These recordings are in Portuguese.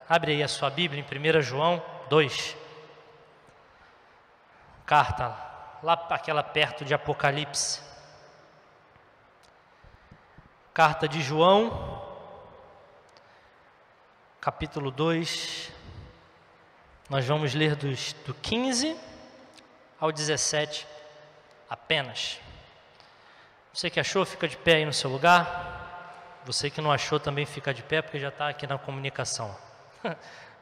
Abre aí a sua Bíblia em 1 João 2. Carta, lá aquela perto de Apocalipse. Carta de João, capítulo 2. Nós vamos ler do 15 ao 17 apenas. Você que achou, fica de pé aí no seu lugar. Você que não achou também fica de pé, porque já está aqui na comunicação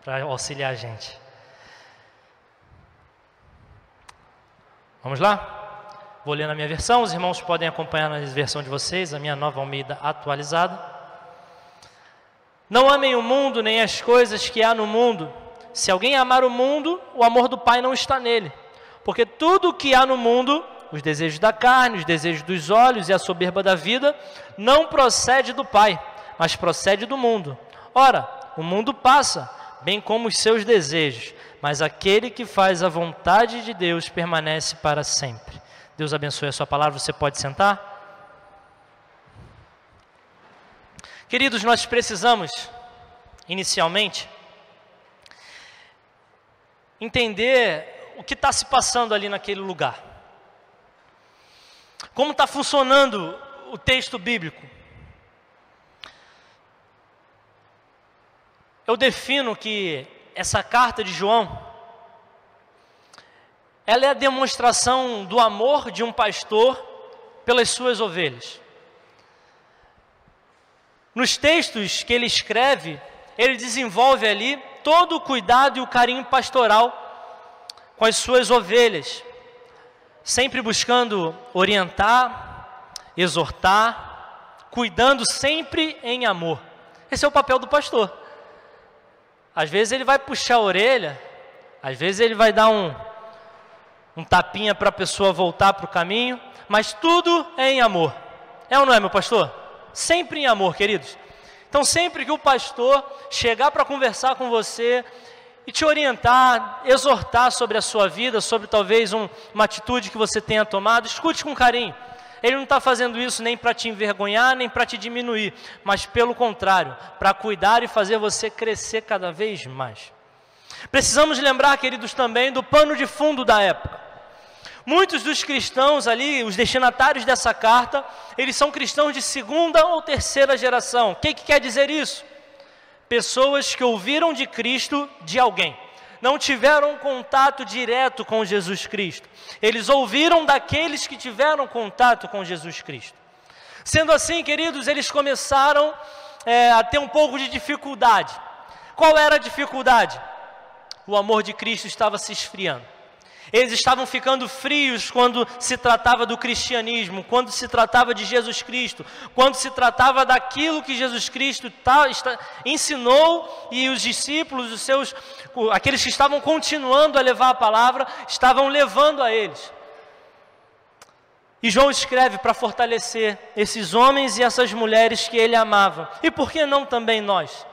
para auxiliar a gente. Vamos lá? Vou ler na minha versão, os irmãos podem acompanhar na versão de vocês, a minha Nova Almeida atualizada. Não amem o mundo nem as coisas que há no mundo. Se alguém amar o mundo, o amor do Pai não está nele. Porque tudo o que há no mundo, os desejos da carne, os desejos dos olhos e a soberba da vida, não procede do Pai, mas procede do mundo. Ora, o mundo passa, bem como os seus desejos, mas aquele que faz a vontade de Deus permanece para sempre. Deus abençoe a sua palavra, você pode sentar? Queridos, nós precisamos, inicialmente, entender o que está se passando ali naquele lugar. Como está funcionando o texto bíblico? Eu defino que essa carta de João, ela é a demonstração do amor de um pastor pelas suas ovelhas. Nos textos que ele escreve, ele desenvolve ali todo o cuidado e o carinho pastoral com as suas ovelhas, sempre buscando orientar, exortar, cuidando sempre em amor. Esse é o papel do pastor. Às vezes ele vai puxar a orelha, às vezes ele vai dar um tapinha para a pessoa voltar para o caminho, mas tudo é em amor. É ou não é, meu pastor? Sempre em amor, queridos. Então, sempre que o pastor chegar para conversar com você e te orientar, exortar sobre a sua vida, sobre talvez uma atitude que você tenha tomado, escute com carinho. Ele não está fazendo isso nem para te envergonhar, nem para te diminuir, mas pelo contrário, para cuidar e fazer você crescer cada vez mais. Precisamos lembrar, queridos, também do pano de fundo da época. Muitos dos cristãos ali, os destinatários dessa carta, eles são cristãos de segunda ou terceira geração. O que quer dizer isso? Pessoas que ouviram de Cristo de alguém. Não tiveram contato direto com Jesus Cristo. Eles ouviram daqueles que tiveram contato com Jesus Cristo. Sendo assim, queridos, eles começaram a ter um pouco de dificuldade. Qual era a dificuldade? O amor de Cristo estava se esfriando. Eles estavam ficando frios quando se tratava do cristianismo, quando se tratava de Jesus Cristo, quando se tratava daquilo que Jesus Cristo ensinou e os discípulos, aqueles que estavam continuando a levar a palavra, estavam levando a eles. E João escreve para fortalecer esses homens e essas mulheres que ele amava. E por que não também nós?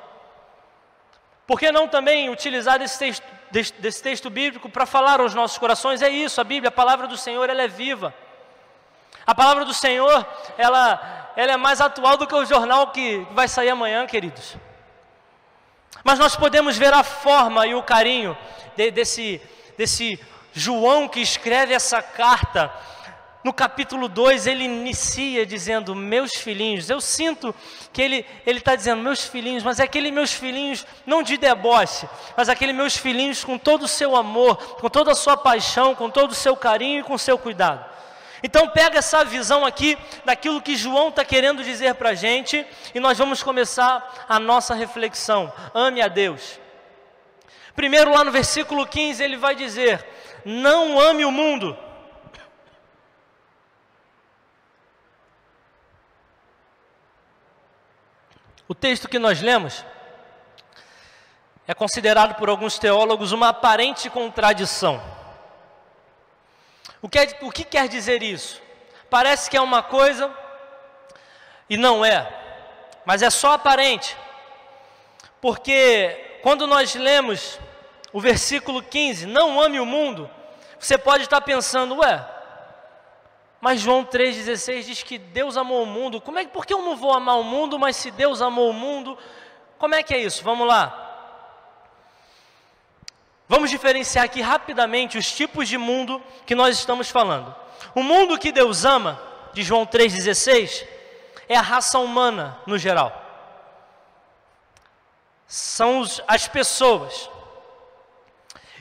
Por que não também utilizar desse texto bíblico para falar aos nossos corações? É isso, a Bíblia, a palavra do Senhor, ela é viva. A palavra do Senhor, ela é mais atual do que o jornal que vai sair amanhã, queridos. Mas nós podemos ver a forma e o carinho desse João que escreve essa carta. No capítulo 2, ele inicia dizendo, meus filhinhos. Eu sinto que ele está dizendo, meus filhinhos, mas é aquele meus filhinhos não de deboche, mas aquele meus filhinhos com todo o seu amor, com toda a sua paixão, com todo o seu carinho e com o seu cuidado. Então pega essa visão aqui, daquilo que João está querendo dizer para a gente, e nós vamos começar a nossa reflexão. Ame a Deus. Primeiro lá no versículo 15 ele vai dizer, não ame o mundo. O texto que nós lemos é considerado por alguns teólogos uma aparente contradição. O que quer dizer isso? Parece que é uma coisa e não é, mas é só aparente. Porque quando nós lemos o versículo 15, não ame o mundo, você pode estar pensando, mas João 3,16 diz que Deus amou o mundo. Por que eu não vou amar o mundo, mas se Deus amou o mundo, como é que é isso? Vamos lá. Vamos diferenciar aqui rapidamente os tipos de mundo que nós estamos falando. O mundo que Deus ama, de João 3,16, é a raça humana no geral. São as pessoas.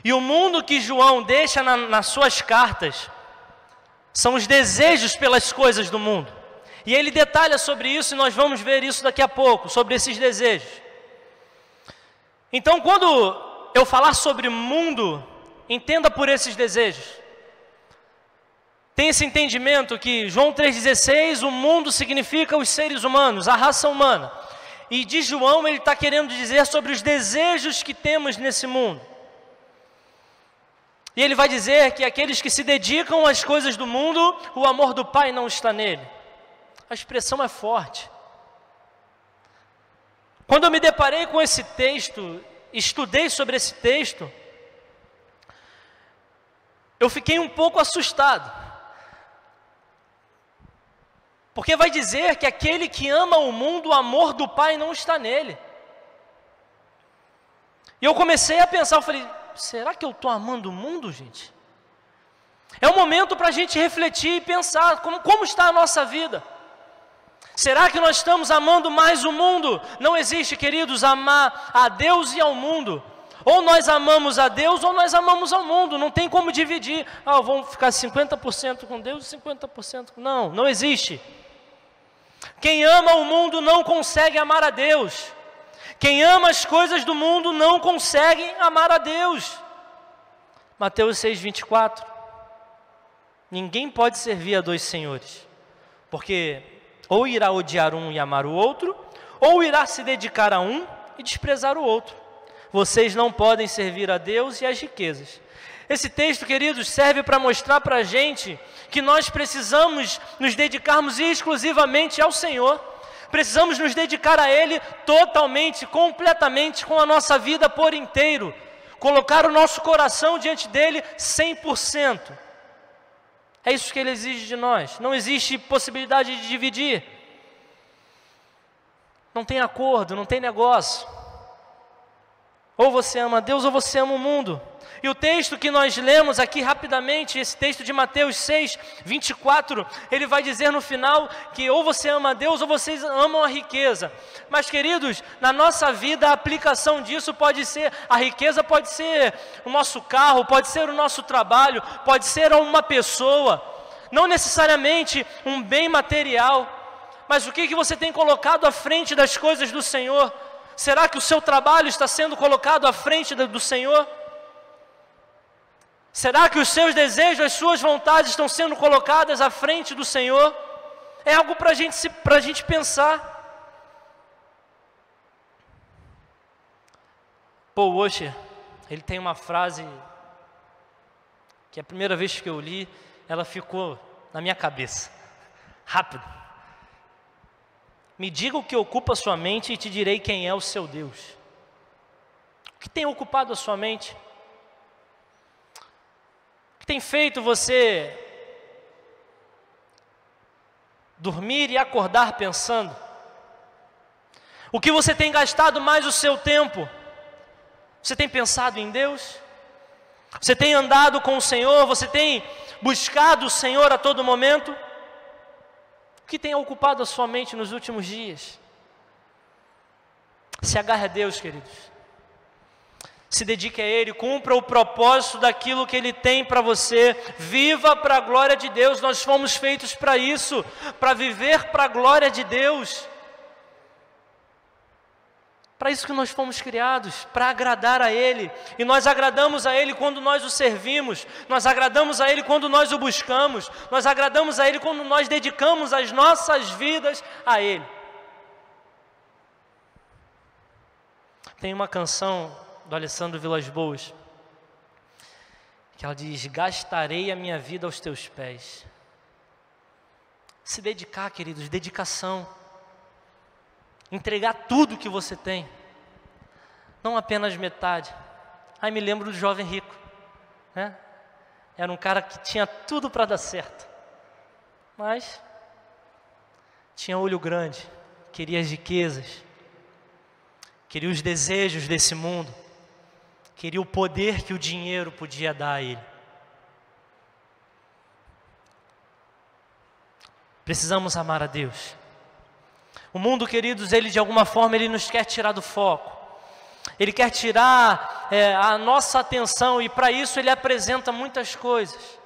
E o mundo que João deixa nas suas cartas são os desejos pelas coisas do mundo. E ele detalha sobre isso e nós vamos ver isso daqui a pouco, sobre esses desejos. Então, quando eu falar sobre mundo, entenda por esses desejos. Tem esse entendimento que João 3,16, o mundo significa os seres humanos, a raça humana. E de João ele está querendo dizer sobre os desejos que temos nesse mundo. E ele vai dizer que aqueles que se dedicam às coisas do mundo, o amor do Pai não está nele. A expressão é forte. Quando eu me deparei com esse texto, estudei sobre esse texto, eu fiquei um pouco assustado. Porque vai dizer que aquele que ama o mundo, o amor do Pai não está nele. E eu comecei a pensar, eu falei, será que eu estou amando o mundo, gente? É um momento para a gente refletir e pensar, como está a nossa vida? Será que nós estamos amando mais o mundo? Não existe, queridos, amar a Deus e ao mundo. Ou nós amamos a Deus ou nós amamos ao mundo. Não tem como dividir. Vamos ficar 50% com Deus e 50% com... Não existe. Quem ama o mundo não consegue amar a Deus. Quem ama as coisas do mundo não consegue amar a Deus. Mateus 6,24. Ninguém pode servir a dois senhores, porque ou irá odiar um e amar o outro, ou irá se dedicar a um e desprezar o outro. Vocês não podem servir a Deus e às riquezas. Esse texto, queridos, serve para mostrar para a gente que nós precisamos nos dedicarmos exclusivamente ao Senhor. Precisamos nos dedicar a Ele totalmente, completamente, com a nossa vida por inteiro. Colocar o nosso coração diante dEle 100%. É isso que Ele exige de nós. Não existe possibilidade de dividir. Não tem acordo, não tem negócio. Ou você ama Deus ou você ama o mundo. E o texto que nós lemos aqui rapidamente, esse texto de Mateus 6,24, ele vai dizer no final que ou você ama a Deus ou vocês amam a riqueza. Mas, queridos, na nossa vida a aplicação disso pode ser, a riqueza pode ser o nosso carro, pode ser o nosso trabalho, pode ser uma pessoa, não necessariamente um bem material. Mas o que você tem colocado à frente das coisas do Senhor? Será que o seu trabalho está sendo colocado à frente do Senhor? Será que os seus desejos, as suas vontades estão sendo colocadas à frente do Senhor? É algo para a gente pensar. Paul Washer, ele tem uma frase que a primeira vez que eu li, ela ficou na minha cabeça. Rápido. Me diga o que ocupa a sua mente e te direi quem é o seu Deus. O que tem ocupado a sua mente? O que tem feito você dormir e acordar pensando? O que você tem gastado mais o seu tempo? Você tem pensado em Deus? Você tem andado com o Senhor? Você tem buscado o Senhor a todo momento? O que tem ocupado a sua mente nos últimos dias? Se agarre a Deus, queridos. Se dedique a Ele, cumpra o propósito daquilo que Ele tem para você. Viva para a glória de Deus. Nós fomos feitos para isso, para viver para a glória de Deus. Para isso que nós fomos criados, para agradar a Ele. E nós agradamos a Ele quando nós o servimos. Nós agradamos a Ele quando nós o buscamos. Nós agradamos a Ele quando nós dedicamos as nossas vidas a Ele. Tem uma canção do Alessandro Vilas Boas, que ela diz: gastarei a minha vida aos teus pés. Se dedicar, queridos, dedicação. Entregar tudo que você tem, não apenas metade. Me lembro do jovem rico, né? Era um cara que tinha tudo para dar certo, mas tinha olho grande, queria as riquezas, queria os desejos desse mundo, queria o poder que o dinheiro podia dar a ele. Precisamos amar a Deus. O mundo, queridos, ele de alguma forma ele nos quer tirar do foco. Ele quer tirar a nossa atenção e para isso ele apresenta muitas coisas.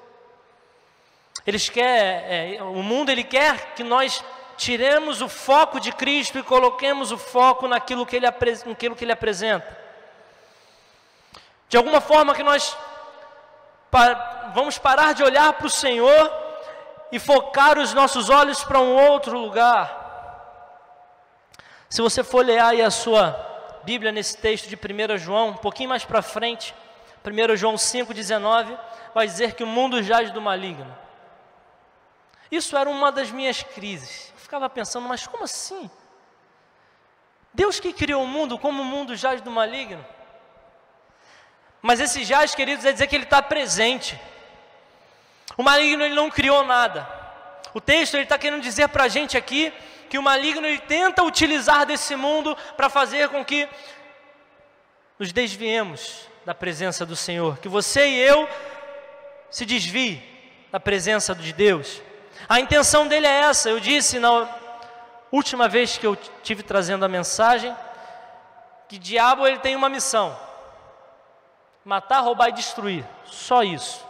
O mundo ele quer que nós tiremos o foco de Cristo e coloquemos o foco naquilo que ele apresenta. De alguma forma que nós vamos parar de olhar para o Senhor e focar os nossos olhos para um outro lugar. Se você for ler aí a sua Bíblia nesse texto de 1 João, um pouquinho mais para frente, 1 João 5,19, vai dizer que o mundo jaz do maligno. Isso era uma das minhas crises. Eu ficava pensando, mas como assim? Deus que criou o mundo, como o mundo jaz do maligno? Mas esse jaz, queridos, é dizer que ele está presente. O maligno ele não criou nada. O texto ele está querendo dizer para a gente aqui que o maligno ele tenta utilizar desse mundo para fazer com que nos desviemos da presença do Senhor, que você e eu se desvie da presença de Deus. A intenção dele é essa. Eu disse na última vez que eu tive trazendo a mensagem que o diabo ele tem uma missão: matar, roubar e destruir. Só isso.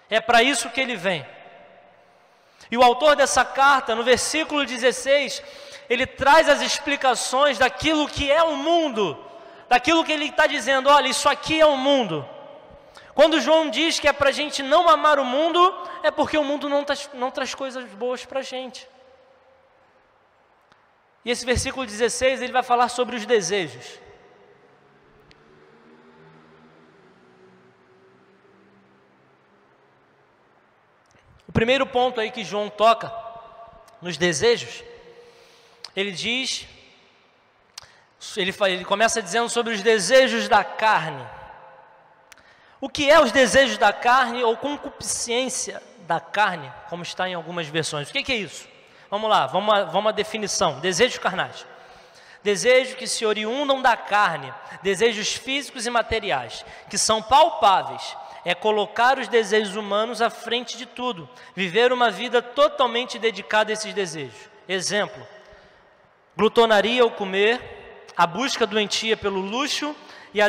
É para isso que ele vem. E o autor dessa carta, no versículo 16, ele traz as explicações daquilo que é o mundo, daquilo que ele está dizendo, olha, isso aqui é o mundo. Quando João diz que é para a gente não amar o mundo, é porque o mundo não traz coisas boas para a gente. E esse versículo 16, ele vai falar sobre os desejos. O primeiro ponto aí que João toca nos desejos, ele começa dizendo sobre os desejos da carne. O que é os desejos da carne ou concupiscência da carne, como está em algumas versões? O que é isso? Vamos lá, vamos à definição. Desejos carnais. Desejos que se oriundam da carne, desejos físicos e materiais, que são palpáveis. É colocar os desejos humanos à frente de tudo, viver uma vida totalmente dedicada a esses desejos. Exemplo: glutonaria ou comer, a busca doentia pelo luxo e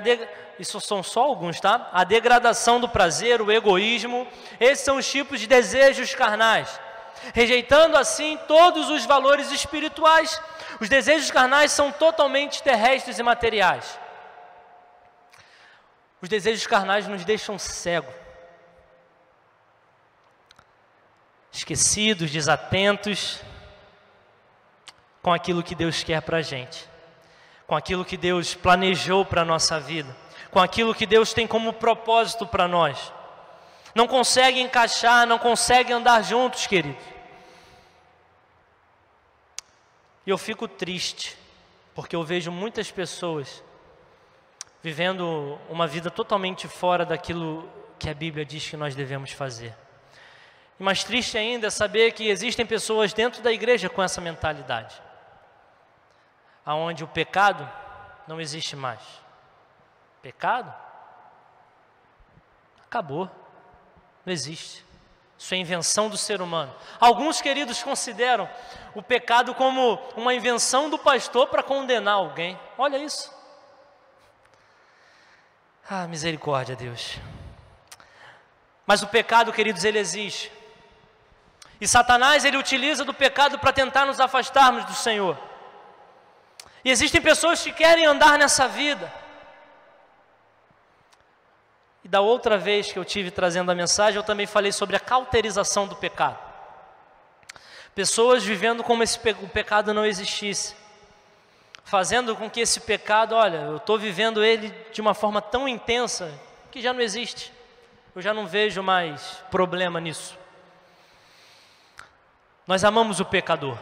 isso são só alguns, tá? A degradação do prazer, o egoísmo. Esses são os tipos de desejos carnais, rejeitando assim todos os valores espirituais. Os desejos carnais são totalmente terrestres e materiais. Os desejos carnais nos deixam cegos, esquecidos, desatentos com aquilo que Deus quer para a gente, com aquilo que Deus planejou para a nossa vida, com aquilo que Deus tem como propósito para nós. Não consegue encaixar, não consegue andar juntos, queridos. E eu fico triste, porque eu vejo muitas pessoas vivendo uma vida totalmente fora daquilo que a Bíblia diz que nós devemos fazer. E mais triste ainda é saber que existem pessoas dentro da igreja com essa mentalidade, aonde o pecado não existe mais. Pecado? Acabou, não existe. Isso é invenção do ser humano. Alguns, queridos, consideram o pecado como uma invenção do pastor para condenar alguém. Olha isso. Ah, misericórdia, Deus. Mas o pecado, queridos, ele existe. E Satanás, ele utiliza do pecado para tentar nos afastarmos do Senhor. E existem pessoas que querem andar nessa vida. E da outra vez que eu tive trazendo a mensagem, eu também falei sobre a cauterização do pecado. Pessoas vivendo como se o pecado não existisse, fazendo com que esse pecado, olha, eu estou vivendo ele de uma forma tão intensa que já não existe. Eu já não vejo mais problema nisso. Nós amamos o pecador,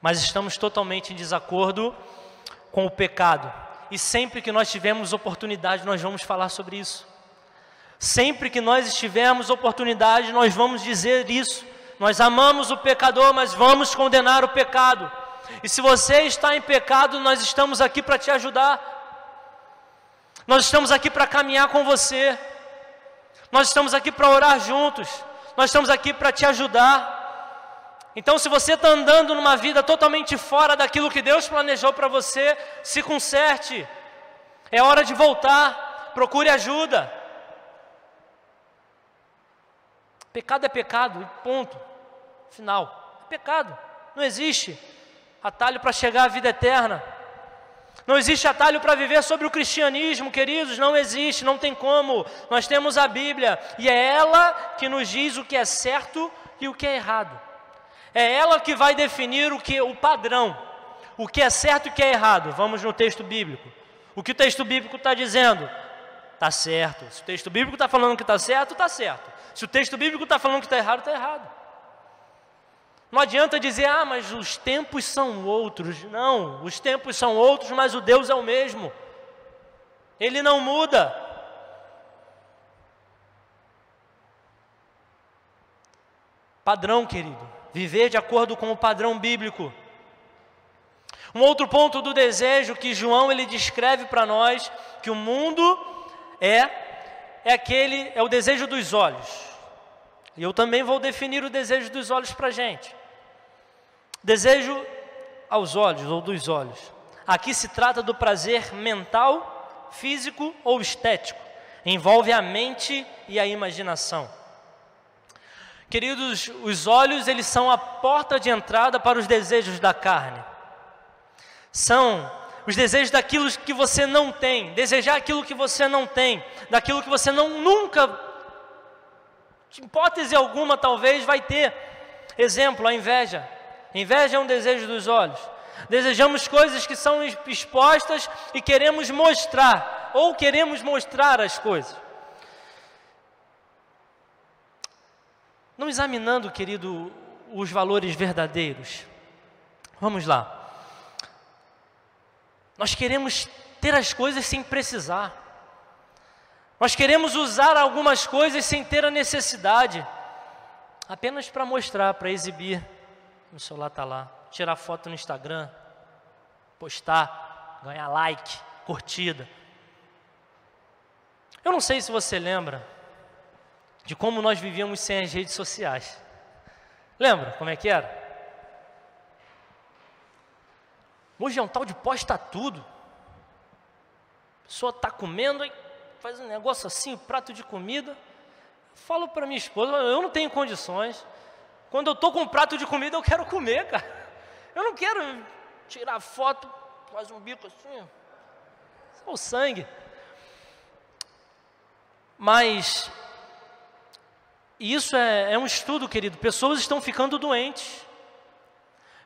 mas estamos totalmente em desacordo com o pecado. E sempre que nós tivermos oportunidade, nós vamos falar sobre isso. Sempre que nós tivermos oportunidade, nós vamos dizer isso. Nós amamos o pecador, mas vamos condenar o pecado. E se você está em pecado, nós estamos aqui para te ajudar. Nós estamos aqui para caminhar com você. Nós estamos aqui para orar juntos. Nós estamos aqui para te ajudar. Então, se você está andando numa vida totalmente fora daquilo que Deus planejou para você, se conserte. É hora de voltar. Procure ajuda. Pecado é pecado, e ponto. Final. É pecado. Não existe atalho para chegar à vida eterna. Não existe atalho para viver sobre o cristianismo, queridos. Não existe, não tem como. Nós temos a Bíblia e é ela que nos diz o que é certo e o que é errado. É ela que vai definir o padrão, o que é certo e o que é errado. Vamos no texto bíblico. O que o texto bíblico está dizendo? Está certo. Se o texto bíblico está falando que está certo, está certo. Se o texto bíblico está falando que está errado, está errado. Não adianta dizer, mas os tempos são outros. Não, os tempos são outros, mas o Deus é o mesmo. Ele não muda. Padrão, querido. Viver de acordo com o padrão bíblico. Um outro ponto do desejo que João ele descreve para nós, que o mundo é o desejo dos olhos. E eu também vou definir o desejo dos olhos para a gente. Desejo aos olhos ou dos olhos. Aqui se trata do prazer mental, físico ou estético. Envolve a mente e a imaginação. Queridos, os olhos eles são a porta de entrada para os desejos da carne. São os desejos daquilo que você não tem. Desejar aquilo que você não tem. Daquilo que você nunca, de hipótese alguma talvez, vai ter. Exemplo, a inveja. Inveja é um desejo dos olhos. Desejamos coisas que são expostas e queremos mostrar. Ou queremos mostrar as coisas. Não examinando, querido, os valores verdadeiros. Vamos lá. Nós queremos ter as coisas sem precisar. Nós queremos usar algumas coisas sem ter a necessidade. Apenas para mostrar, para exibir. O celular está lá. Tirar foto no Instagram. Postar. Ganhar like. Curtida. Eu não sei se você lembra de como nós vivíamos sem as redes sociais. Lembra como é que era? Hoje é um tal de posta tudo. A pessoa está comendo e faz um negócio assim, um prato de comida. Eu falo para minha esposa, eu não tenho condições. Quando eu estou com um prato de comida, eu quero comer, cara. Eu não quero tirar foto, faz um bico assim. Isso é o sangue. Mas isso é um estudo, querido. Pessoas estão ficando doentes.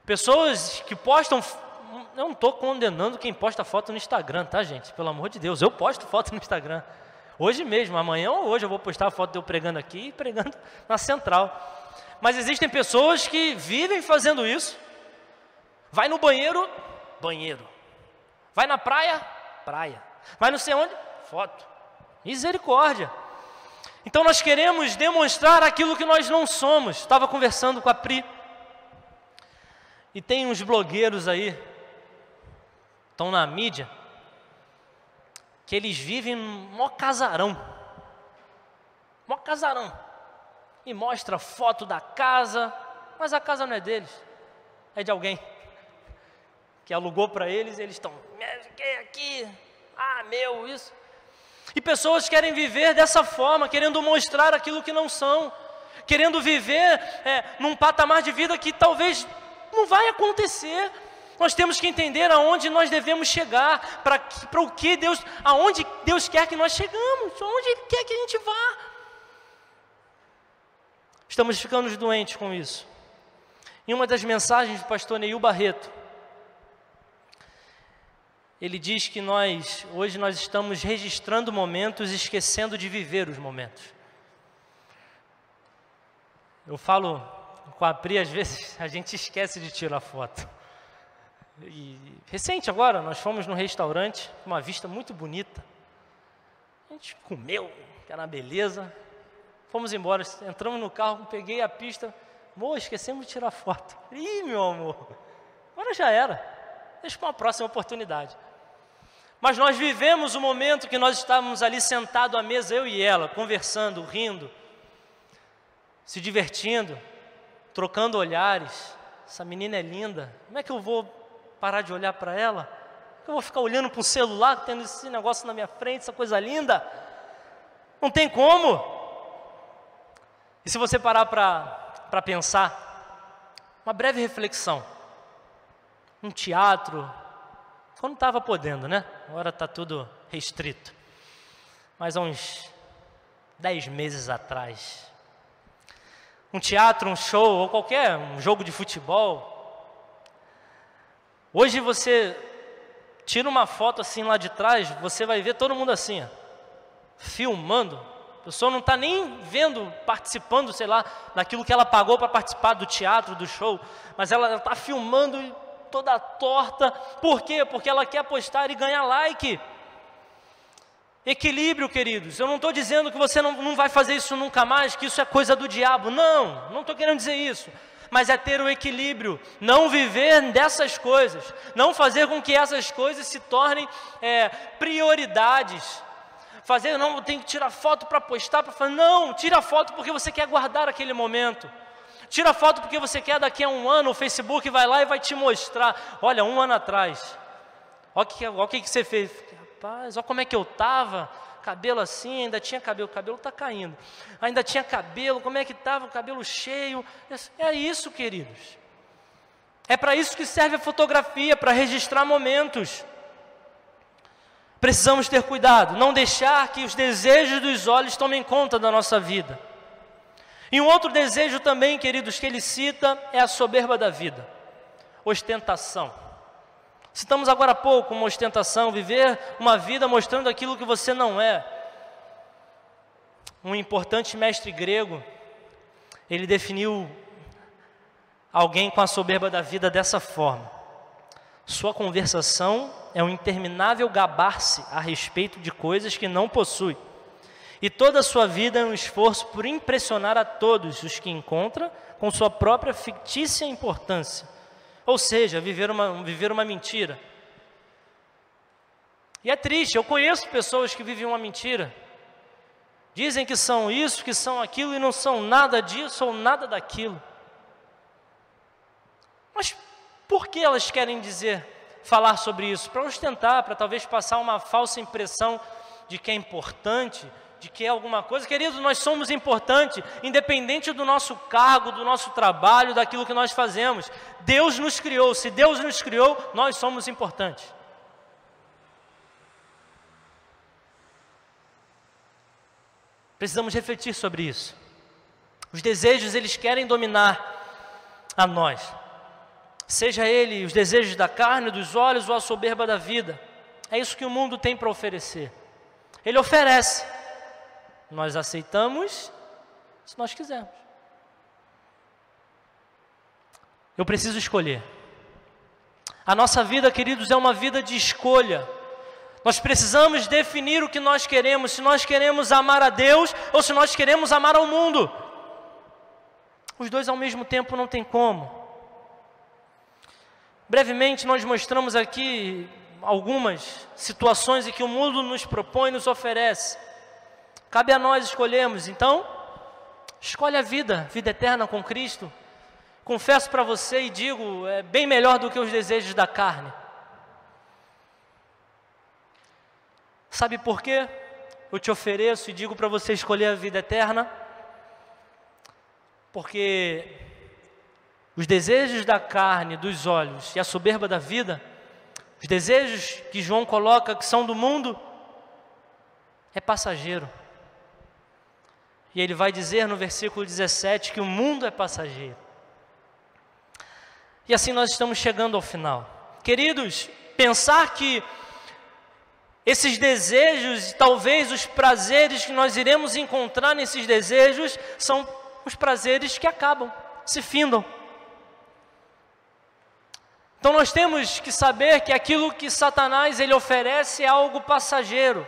Pessoas que postam... Eu não estou condenando quem posta foto no Instagram, tá, gente? Pelo amor de Deus, eu posto foto no Instagram. Hoje mesmo, amanhã ou hoje eu vou postar a foto de eu pregando aqui e pregando na central. Mas existem pessoas que vivem fazendo isso. Vai no banheiro, banheiro. Vai na praia, praia. Vai não sei onde, foto. Misericórdia. Então nós queremos demonstrar aquilo que nós não somos. Estava conversando com a Pri. E tem uns blogueiros aí, estão na mídia, que eles vivem mó casarão. Mó casarão. E mostra foto da casa, mas a casa não é deles. É de alguém que alugou para eles, eles estão, aqui, meu, isso. E pessoas querem viver dessa forma, querendo mostrar aquilo que não são, querendo viver num patamar de vida que talvez não vai acontecer. Nós temos que entender aonde nós devemos chegar, para o que Deus, aonde Deus quer que nós chegamos, aonde Ele quer que a gente vá. Estamos ficando doentes com isso. Em uma das mensagens do pastor Neil Barreto, ele diz que hoje nós estamos registrando momentos e esquecendo de viver os momentos. Eu falo com a Pri, às vezes a gente esquece de tirar foto. E recente agora, nós fomos num restaurante, uma vista muito bonita. A gente comeu, que era uma beleza. Fomos embora, entramos no carro, peguei a pista. Amor, esquecemos de tirar foto. Ih, meu amor, agora já era. Deixa para uma próxima oportunidade. Mas nós vivemos o momento que nós estávamos ali sentados à mesa, eu e ela, conversando, rindo, se divertindo, trocando olhares. Essa menina é linda, como é que eu vou parar de olhar para ela? Eu vou ficar olhando para o celular, tendo esse negócio na minha frente, essa coisa linda? Não tem como. E se você parar para pensar, uma breve reflexão, um teatro, quando estava podendo, né? Agora está tudo restrito. Mas há uns 10 meses atrás, um teatro, um show, ou qualquer um jogo de futebol. Hoje você tira uma foto assim lá de trás, você vai ver todo mundo assim, ó, filmando. A pessoa não está nem vendo, participando, sei lá, daquilo que ela pagou para participar do teatro, do show, mas ela está filmando toda torta. Por quê? Porque ela quer postar e ganhar like. Equilíbrio, queridos. Eu não estou dizendo que você não vai fazer isso nunca mais, que isso é coisa do diabo. Não estou querendo dizer isso. Mas é ter o equilíbrio, não viver dessas coisas, não fazer com que essas coisas se tornem prioridades. Não, tem que tirar foto para postar, para falar, não, tira foto porque você quer guardar aquele momento. Tira foto porque você quer daqui a um ano, o Facebook vai lá e vai te mostrar. Olha, 1 ano atrás, olha o que você fez. Rapaz, olha como é que eu estava, cabelo assim, ainda tinha cabelo, o cabelo está caindo. Ainda tinha cabelo, como é que estava, o cabelo cheio. É isso, queridos. É para isso que serve a fotografia, para registrar momentos. Precisamos ter cuidado, não deixar que os desejos dos olhos tomem conta da nossa vida. E um outro desejo também, queridos, que ele cita é a soberba da vida, ostentação. Citamos agora há pouco uma ostentação, viver uma vida mostrando aquilo que você não é. Um importante mestre grego, ele definiu alguém com a soberba da vida dessa forma: sua conversação é um interminável gabar-se a respeito de coisas que não possui. E toda a sua vida é um esforço por impressionar a todos os que encontra com sua própria fictícia importância. Ou seja, viver uma mentira. E é triste, eu conheço pessoas que vivem uma mentira. Dizem que são isso, que são aquilo e não são nada disso ou nada daquilo. Mas por que elas querem falar sobre isso? Para ostentar, para talvez passar uma falsa impressão de que é importante, de que é alguma coisa. Queridos, nós somos importantes, independente do nosso cargo, do nosso trabalho, daquilo que nós fazemos. Deus nos criou, se Deus nos criou, nós somos importantes. Precisamos refletir sobre isso. Os desejos, eles querem dominar a nós. Seja ele os desejos da carne, dos olhos ou a soberba da vida. É isso que o mundo tem para oferecer. Ele oferece. Nós aceitamos se nós quisermos. Eu preciso escolher. A nossa vida, queridos, é uma vida de escolha. Nós precisamos definir o que nós queremos, se nós queremos amar a Deus ou se nós queremos amar ao mundo. Os dois ao mesmo tempo não tem como. Brevemente nós mostramos aqui algumas situações em que o mundo nos propõe e nos oferece. Cabe a nós escolhermos. Então, escolhe a vida eterna com Cristo. Confesso para você e digo, é bem melhor do que os desejos da carne. Sabe por quê? Eu te ofereço e digo para você escolher a vida eterna. Porque os desejos da carne, dos olhos e a soberba da vida, os desejos que João coloca que são do mundo, é passageiro. E ele vai dizer no versículo 17 que o mundo é passageiro. E assim nós estamos chegando ao final. Queridos, pensar que esses desejos, talvez os prazeres que nós iremos encontrar nesses desejos, são os prazeres que acabam, se findam. Então nós temos que saber que aquilo que Satanás ele oferece é algo passageiro.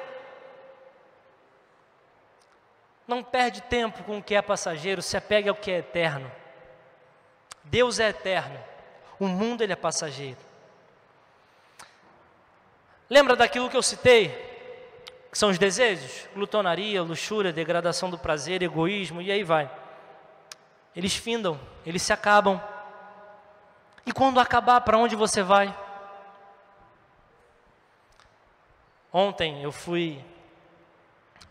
Não perde tempo com o que é passageiro, se apegue ao que é eterno. Deus é eterno, o mundo ele é passageiro. Lembra daquilo que eu citei? Que são os desejos? Glutonaria, luxúria, degradação do prazer, egoísmo, e aí vai. Eles findam, eles se acabam. E quando acabar, para onde você vai? Ontem eu fui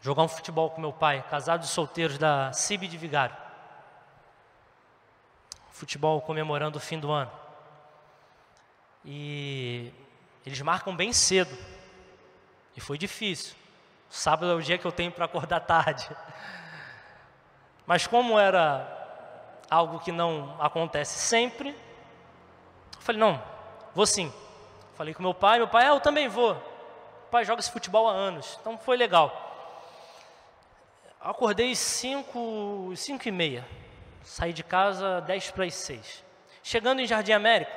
jogar um futebol com meu pai, casados e solteiros da CIB de Vigário. Futebol comemorando o fim do ano. E eles marcam bem cedo. E foi difícil. Sábado é o dia que eu tenho para acordar tarde. Mas como era algo que não acontece sempre, eu falei, não, vou sim. Falei com meu pai, eu também vou. O pai joga esse futebol há anos, então foi legal. Acordei 5h30, saí de casa 5:50. Chegando em Jardim América,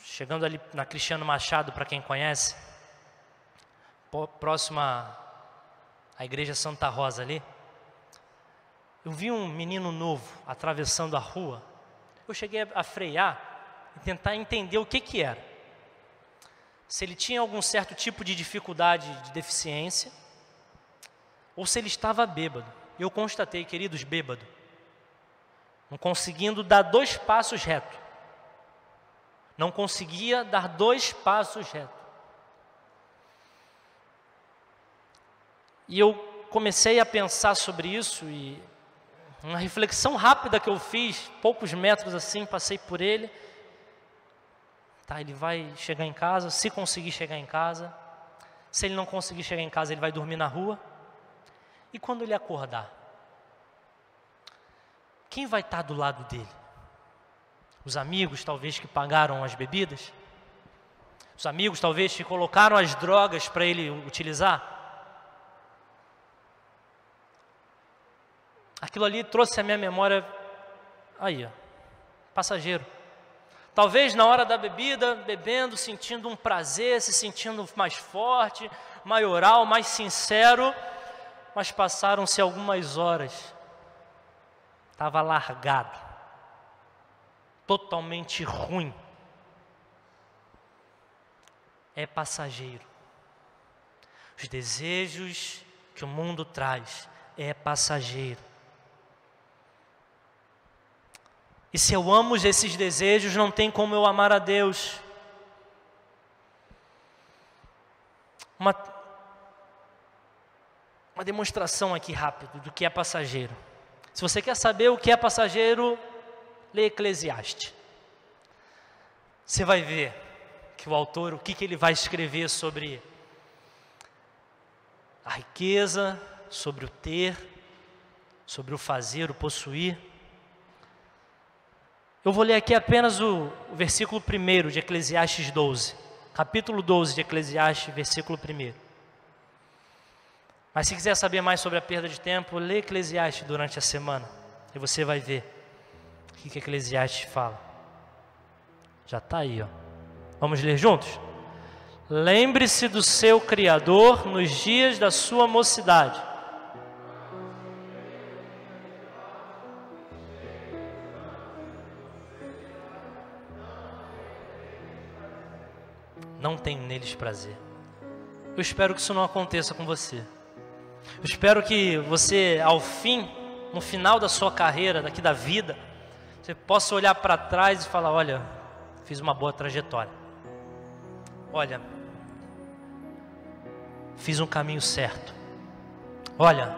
chegando ali na Cristiano Machado, para quem conhece, próxima à igreja Santa Rosa ali, eu vi um menino novo atravessando a rua. Eu cheguei a frear e tentar entender o que era. Se ele tinha algum certo tipo de dificuldade, de deficiência, ou se ele estava bêbado. Eu constatei, queridos, bêbado, não conseguindo dar 2 passos reto. Não conseguia dar 2 passos reto. E eu comecei a pensar sobre isso, e uma reflexão rápida que eu fiz, poucos metros assim, passei por ele. Tá, ele vai chegar em casa, se conseguir chegar em casa. Se ele não conseguir chegar em casa, ele vai dormir na rua. E quando ele acordar, quem vai estar do lado dele? Os amigos, talvez, que pagaram as bebidas? Os amigos, talvez, que colocaram as drogas para ele utilizar? Aquilo ali trouxe à minha memória, aí ó, passageiro. Talvez na hora da bebida, bebendo, sentindo um prazer, se sentindo mais forte, maioral, mais sincero, mas passaram-se algumas horas, estava largado, totalmente ruim. É passageiro. Os desejos que o mundo traz é passageiro. E se eu amo esses desejos, não tem como eu amar a Deus. Uma demonstração aqui rápido do que é passageiro. Se você quer saber o que é passageiro, lê Eclesiastes. Você vai ver que o autor, o que ele vai escrever sobre a riqueza, sobre o ter, sobre o fazer, o possuir. Eu vou ler aqui apenas o versículo 1 de Eclesiastes 12, capítulo 12 de Eclesiastes, versículo 1. Mas se quiser saber mais sobre a perda de tempo, lê Eclesiastes durante a semana, e você vai ver o que Eclesiastes fala. Já está aí, ó. Vamos ler juntos? Lembre-se do seu Criador nos dias da sua mocidade. Não tenho neles prazer. Eu espero que isso não aconteça com você. Eu espero que você, ao fim, no final da sua carreira, daqui da vida, você possa olhar para trás e falar, olha, fiz uma boa trajetória. Olha, fiz um caminho certo. Olha,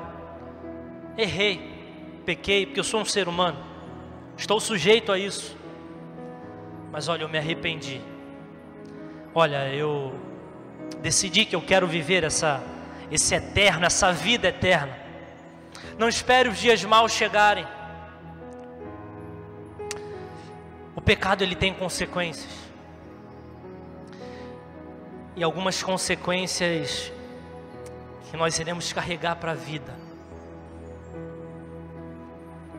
errei, pequei, porque eu sou um ser humano. Estou sujeito a isso. Mas olha, eu me arrependi. Olha, eu decidi que eu quero viver esse eterno, essa vida eterna. Não espere os dias maus chegarem. O pecado, ele tem consequências. E algumas consequências que nós iremos carregar para a vida.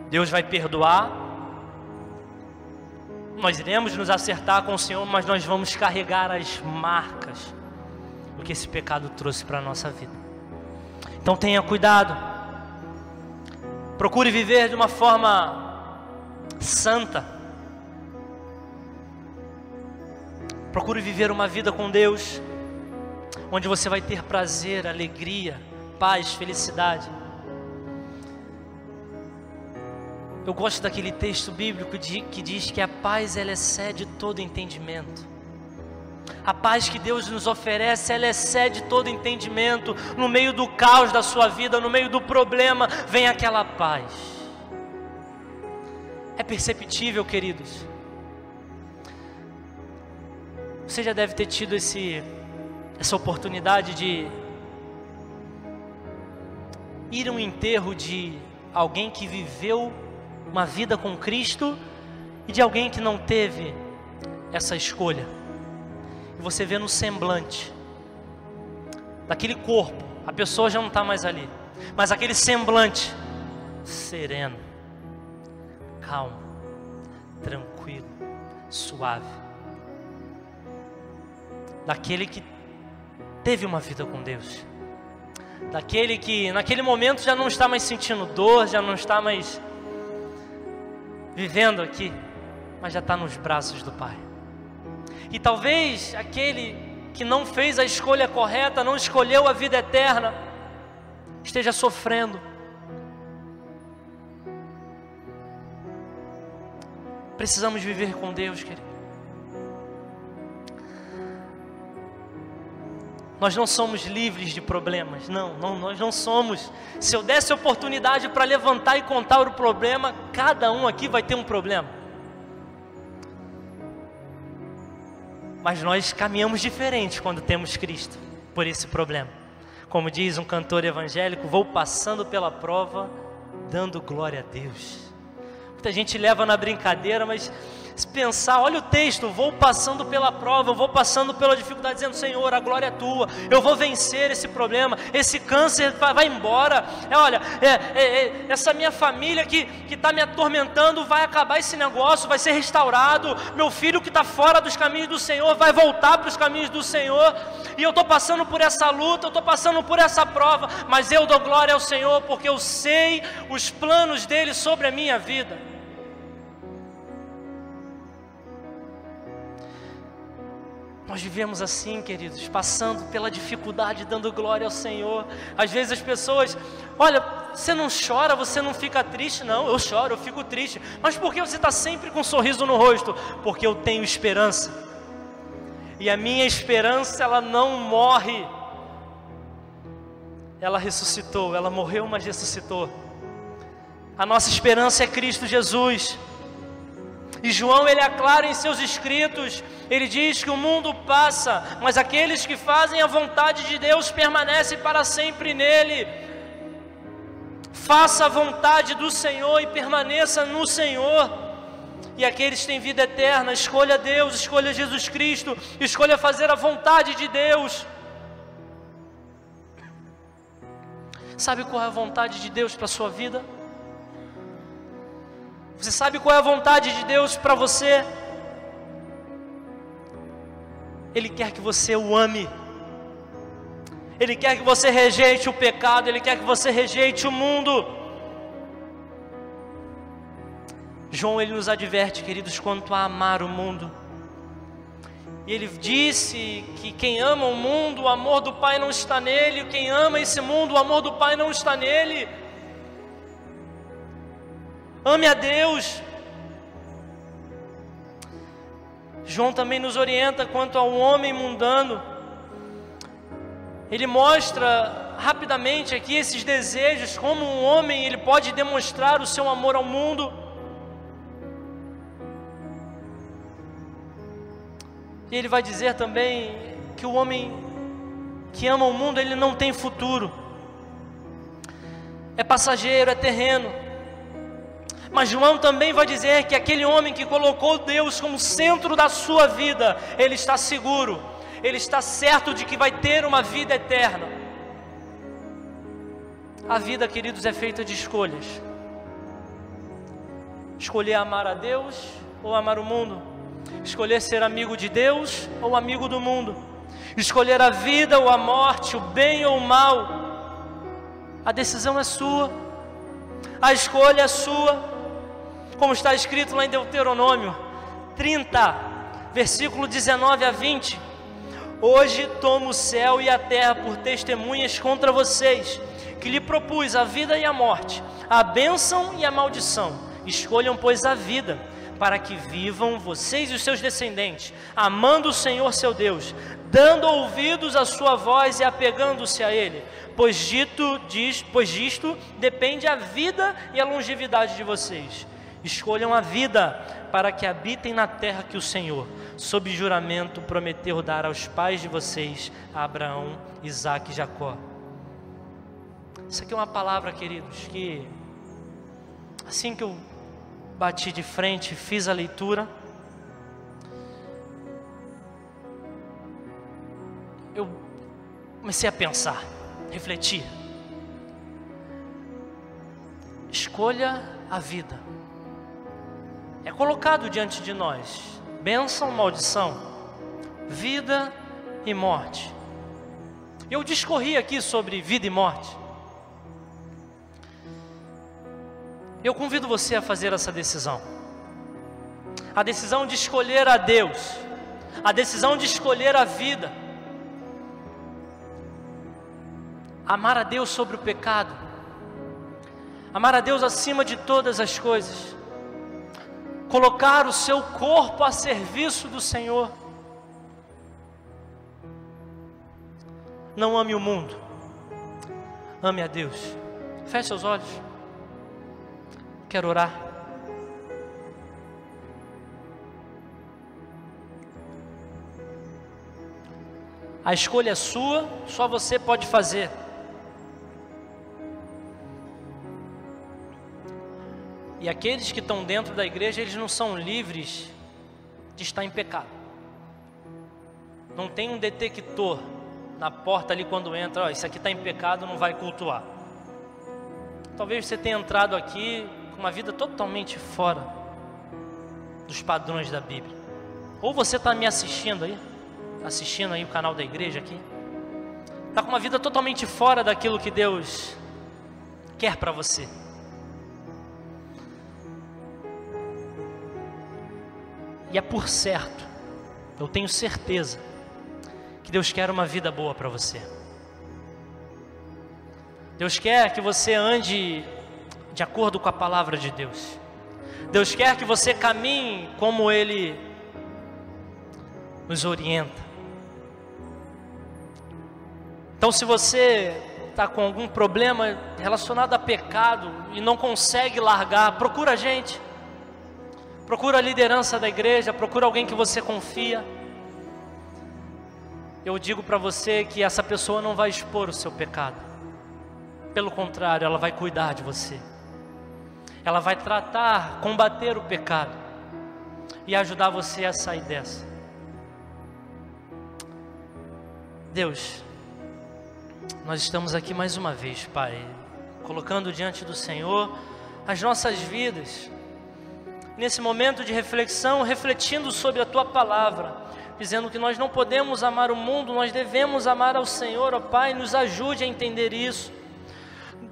Deus vai perdoar. Nós iremos nos acertar com o Senhor, mas nós vamos carregar as marcas do que esse pecado trouxe para a nossa vida. Então tenha cuidado. Procure viver de uma forma santa. Procure viver uma vida com Deus, onde você vai ter prazer, alegria, paz, felicidade. Eu gosto daquele texto bíblico que diz que a paz, ela excede todo entendimento. A paz que Deus nos oferece, ela excede todo entendimento. No meio do caos da sua vida, no meio do problema, vem aquela paz. É perceptível, queridos. Você já deve ter tido essa oportunidade de ir a um enterro de alguém que viveu uma vida com Cristo e de alguém que não teve essa escolha. E você vê no semblante daquele corpo, a pessoa já não está mais ali, mas aquele semblante sereno, calmo, tranquilo, suave, daquele que teve uma vida com Deus, daquele que naquele momento já não está mais sentindo dor, já não está mais vivendo aqui, mas já está nos braços do Pai. E talvez aquele que não fez a escolha correta, não escolheu a vida eterna, esteja sofrendo. Precisamos viver com Deus, querido. Nós não somos livres de problemas, não, nós não somos. Se eu desse oportunidade para levantar e contar o problema, cada um aqui vai ter um problema. Mas nós caminhamos diferente quando temos Cristo, por esse problema. Como diz um cantor evangélico, vou passando pela prova, dando glória a Deus. Muita gente leva na brincadeira, mas se pensar, olha o texto, vou passando pela prova, eu vou passando pela dificuldade, dizendo, Senhor, a glória é tua, eu vou vencer esse problema, esse câncer vai embora, essa minha família que está me atormentando, vai acabar esse negócio, vai ser restaurado, meu filho que está fora dos caminhos do Senhor, vai voltar para os caminhos do Senhor, e eu estou passando por essa luta, eu estou passando por essa prova, mas eu dou glória ao Senhor, porque eu sei os planos dele sobre a minha vida. Nós vivemos assim, queridos, passando pela dificuldade, dando glória ao Senhor. Às vezes as pessoas, olha, você não chora, você não fica triste? Não, eu choro, eu fico triste. Mas por que você está sempre com um sorriso no rosto? Porque eu tenho esperança. E a minha esperança, ela não morre. Ela ressuscitou, ela morreu, mas ressuscitou. A nossa esperança é Cristo Jesus. E João, ele é claro em seus escritos, ele diz que o mundo passa, mas aqueles que fazem a vontade de Deus permanecem para sempre nele. Faça a vontade do Senhor e permaneça no Senhor. E aqueles que têm vida eterna, escolha Deus, escolha Jesus Cristo, escolha fazer a vontade de Deus. Sabe qual é a vontade de Deus para a sua vida? Você sabe qual é a vontade de Deus para você? Ele quer que você o ame. Ele quer que você rejeite o pecado. Ele quer que você rejeite o mundo. João, ele nos adverte, queridos, quanto a amar o mundo. E ele disse que quem ama o mundo, o amor do Pai não está nele. Quem ama esse mundo, o amor do Pai não está nele. Ame a Deus. João também nos orienta quanto ao homem mundano. Ele mostra rapidamente aqui esses desejos, como um homem ele pode demonstrar o seu amor ao mundo. E ele vai dizer também que o homem que ama o mundo, ele não tem futuro. É passageiro, é terreno. Mas João também vai dizer que aquele homem que colocou Deus como centro da sua vida, ele está seguro, ele está certo de que vai ter uma vida eterna. A vida, queridos, é feita de escolhas. Escolher amar a Deus ou amar o mundo. Escolher ser amigo de Deus ou amigo do mundo. Escolher a vida ou a morte, o bem ou o mal. A decisão é sua. A escolha é sua. Como está escrito lá em Deuteronômio 30, versículo 19 a 20. Hoje tomo o céu e a terra por testemunhas contra vocês, que lhe propus a vida e a morte, a bênção e a maldição. Escolham, pois, a vida, para que vivam vocês e os seus descendentes, amando o Senhor seu Deus, dando ouvidos à sua voz e apegando-se a Ele, pois disto depende a vida e a longevidade de vocês. Escolham a vida, para que habitem na terra que o Senhor, sob juramento, prometeu dar aos pais de vocês, a Abraão, Isaque e Jacó. Isso aqui é uma palavra, queridos, que assim que eu bati de frente, fiz a leitura, eu comecei a pensar, refletir. Escolha a vida. É colocado diante de nós bênção, maldição, vida e morte. Eu discorri aqui sobre vida e morte. Eu convido você a fazer essa decisão. A decisão de escolher a Deus, a decisão de escolher a vida. Amar a Deus sobre o pecado, amar a Deus acima de todas as coisas, colocar o seu corpo a serviço do Senhor. Não ame o mundo, ame a Deus. Feche seus olhos. Quero orar. A escolha é sua, só você pode fazer. E aqueles que estão dentro da igreja, eles não são livres de estar em pecado. Não tem um detector na porta ali quando entra, ó, isso aqui está em pecado, não vai cultuar. Talvez você tenha entrado aqui com uma vida totalmente fora dos padrões da Bíblia. Ou você está me assistindo aí o canal da igreja aqui, está com uma vida totalmente fora daquilo que Deus quer para você. E é por certo, eu tenho certeza, que Deus quer uma vida boa para você. Deus quer que você ande de acordo com a palavra de Deus. Deus quer que você caminhe como Ele nos orienta. Então, se você está com algum problema relacionado a pecado e não consegue largar, procura a gente. Procura a liderança da igreja, procura alguém que você confia. Eu digo para você que essa pessoa não vai expor o seu pecado. Pelo contrário, ela vai cuidar de você. Ela vai tratar, combater o pecado e ajudar você a sair dessa. Deus, nós estamos aqui mais uma vez, Pai, colocando diante do Senhor as nossas vidas. Nesse momento de reflexão, refletindo sobre a Tua palavra, dizendo que nós não podemos amar o mundo, nós devemos amar ao Senhor, ó Pai, nos ajude a entender isso,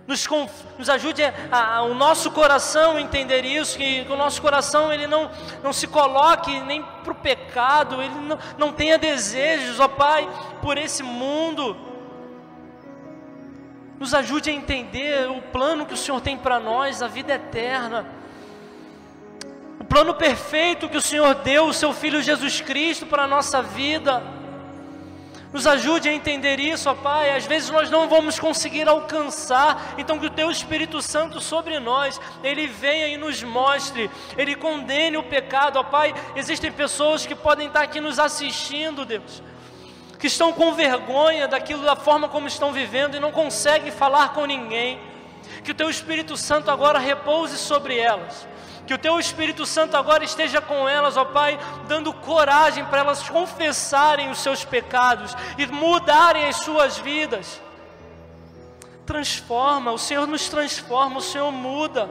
nos ajude o nosso coração a entender isso, que o nosso coração ele não se coloque nem para o pecado, ele não tenha desejos, ó Pai, por esse mundo. Nos ajude a entender o plano que o Senhor tem para nós, a vida eterna. O plano perfeito que o Senhor deu, o Seu Filho Jesus Cristo para a nossa vida. Nos ajude a entender isso, ó Pai. Às vezes nós não vamos conseguir alcançar, então que o Teu Espírito Santo sobre nós, Ele venha e nos mostre, Ele condene o pecado, ó Pai. Existem pessoas que podem estar aqui nos assistindo, Deus, que estão com vergonha da forma como estão vivendo e não conseguem falar com ninguém. Que o Teu Espírito Santo agora repouse sobre elas. Que o Teu Espírito Santo agora esteja com elas, ó Pai, dando coragem para elas confessarem os seus pecados e mudarem as suas vidas. Transforma, o Senhor nos transforma, o Senhor muda.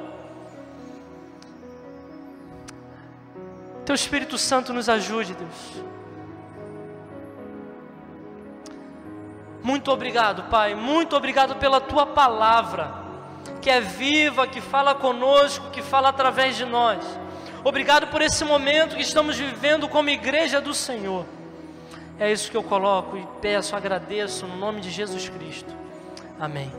Teu Espírito Santo nos ajude, Deus. Muito obrigado, Pai, muito obrigado pela Tua palavra, que é viva, que fala conosco, que fala através de nós. Obrigado por esse momento que estamos vivendo como igreja do Senhor. É isso que eu coloco e peço, agradeço no nome de Jesus Cristo. Amém.